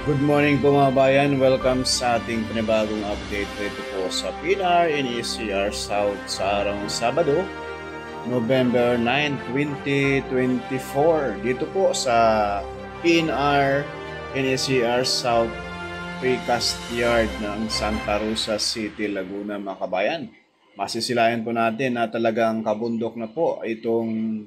Good morning po mga bayan. Welcome sa ating panibagong update dito po sa PNR NECR South sa araw ng Sabado, November 9, 2024. Dito po sa PNR NECR South Precast Yard ng Santa Rosa City, Laguna mga kabayan. Masisilayan po natin na talagang kabundok na po itong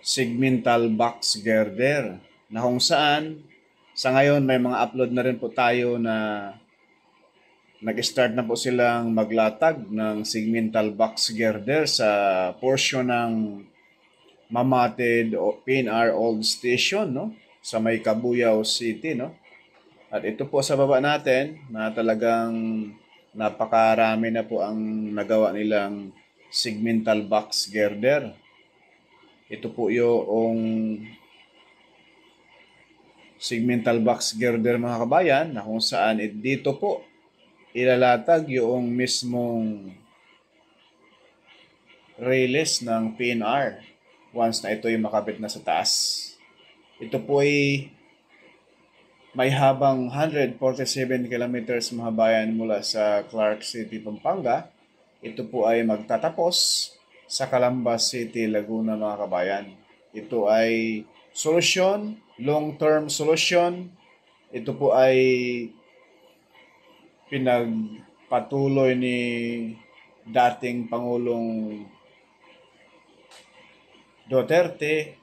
segmental box girder na kung saan sa ngayon may mga upload na rin po tayo na nag-start na po silang maglatag ng segmental box girder sa portion ng Mamatid o PNR Old Station, no? Sa may Cabuyao City, no? At ito po sa baba natin na talagang napakarami na po ang nagawa nilang segmental box girder. Ito po yung segmental box girder mga kabayan na kung saan dito po ilalatag yung mismong railes ng PNR once na ito ay makabit na sa taas. Ito po ay may habang 147 kilometers mga kabayan mula sa Clark City, Pampanga. Ito po ay magtatapos sa Calamba City, Laguna mga kabayan. Ito ay solusyon, long-term solution. Ito po ay pinagpatuloy ni dating Pangulong Duterte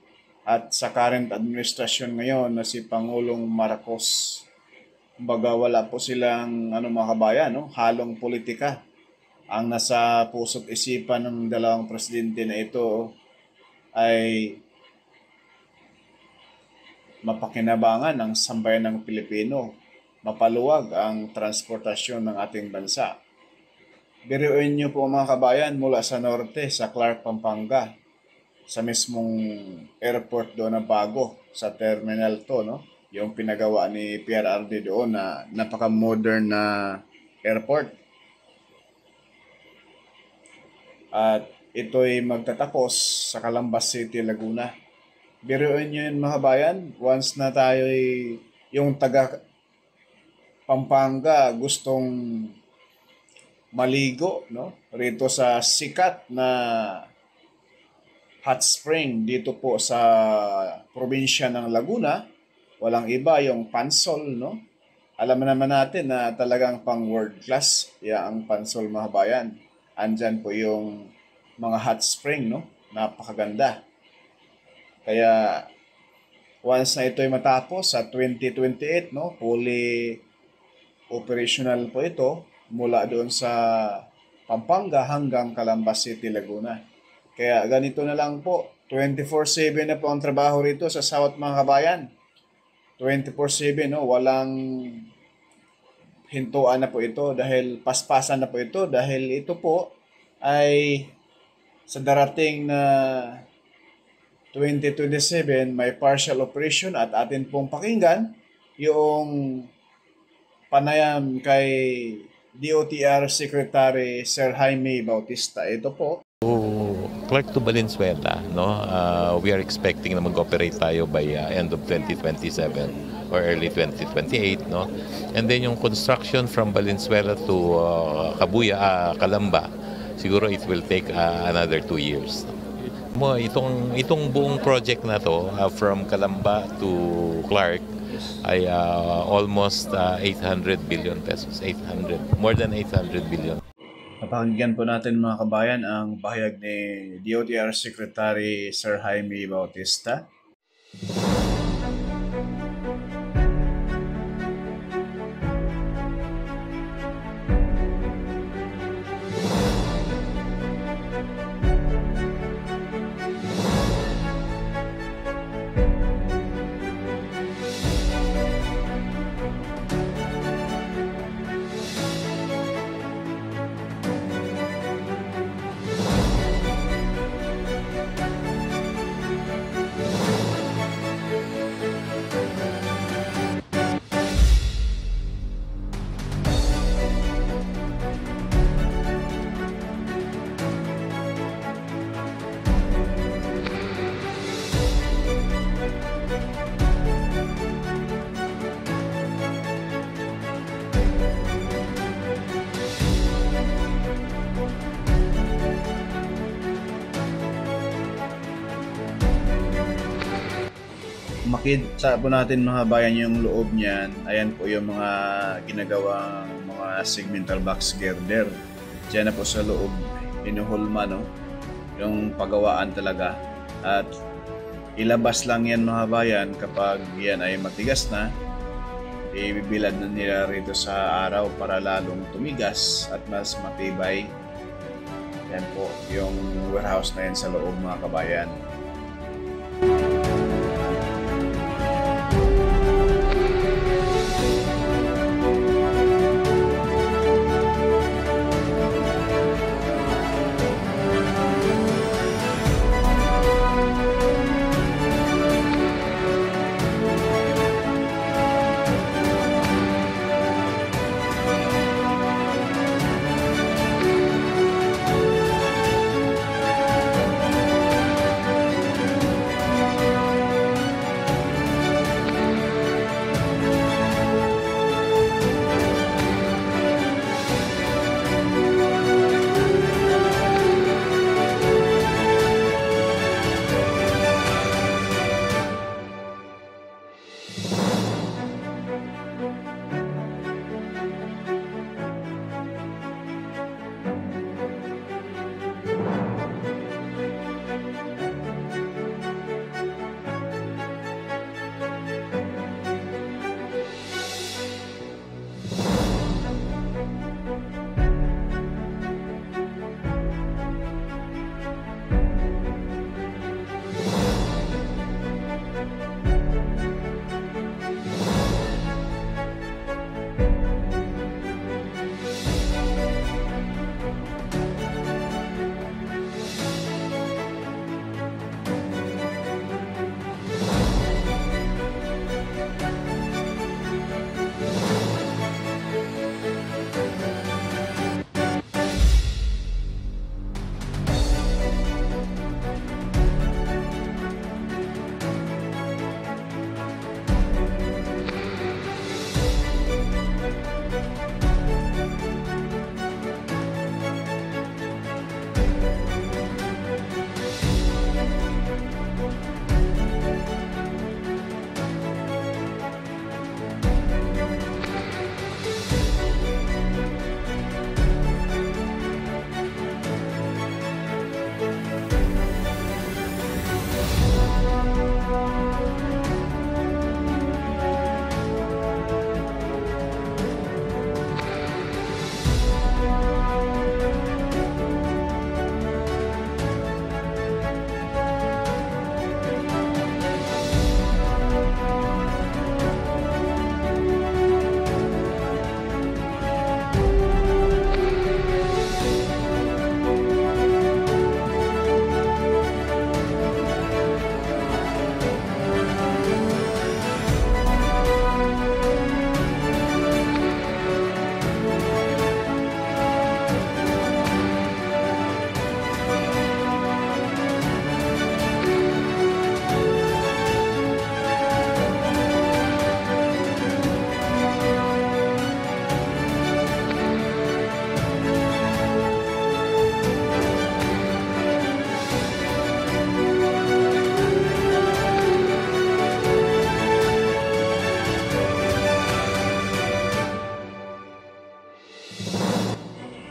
at sa current administrasyon ngayon na si Pangulong Marcos. Kumbaga wala po silang mga kabayan, no? Halong politika ang nasa puso't isipan ng dalawang presidente na ito ay mapakinabangan ng sambayan ng Pilipino, mapaluwag ang transportasyon ng ating bansa. Biruin niyo po mga kabayan mula sa norte, sa Clark, Pampanga, sa mismong airport doon na bago, sa Terminal 2, no? Yung pinagawa ni PRRD doon na napaka-modern na airport. At ito'y magtatapos sa Calamba City, Laguna. Biruin nyo yun mga bayan, once na tayo yung taga Pampanga gustong maligo, no? Rito sa sikat na hot spring dito po sa probinsya ng Laguna, walang iba yung Pansol, no? Alam naman natin na talagang pang world class ang Pansol mga bayan. Andyan po yung mga hot spring, no? Napakaganda. Kaya once na ito ay matapos sa 2028, no, fully operational po ito mula doon sa Pampanga hanggang Calamba City, Laguna. Kaya ganito na lang po, 24/7 na po ang trabaho rito sa South mga kabayan. 24/7, no, walang hintuan na po ito dahil paspasan na po ito dahil ito po ay sa darating na 2027 may partial operation at atin pong pakinggan yung panayam kay DOTR Secretary Sir Jaime Bautista. Ito po. Clark to Valenzuela, no? We are expecting na mag-operate tayo by end of 2027 or early 2028, no? And then yung construction from Valenzuela to Calamba, siguro it will take another 2 years. Itong buong project na to from Calamba to Clark ay almost 800 billion pesos. More than 800 billion. Napakinggan po natin mga kabayan ang pahayag ni DOTR Secretary Sir Jaime Bautista. Makita po natin mga bayan yung loob niyan. Ayan po yung mga ginagawang mga segmental box girder. Diyan na po sa loob, inuhulma, no? Yung pagawaan talaga. At ilabas lang yan mga bayan kapag yan ay matigas na. Ibibilad na nila rito sa araw para lalong tumigas at mas matibay. Yan po yung warehouse na yan sa loob mga kabayan.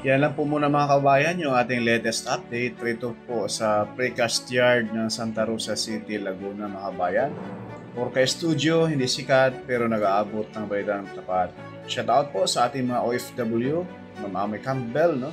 Yan lang po muna mga kabayan yung ating latest update rito po sa precast yard ng Santa Rosa City, Laguna mga kabayan. Porca Studio, hindi sikat pero nag-aabot ng balitang tapat. Shout out po sa ating mga OFW, Ma'am Amy Campbell, no?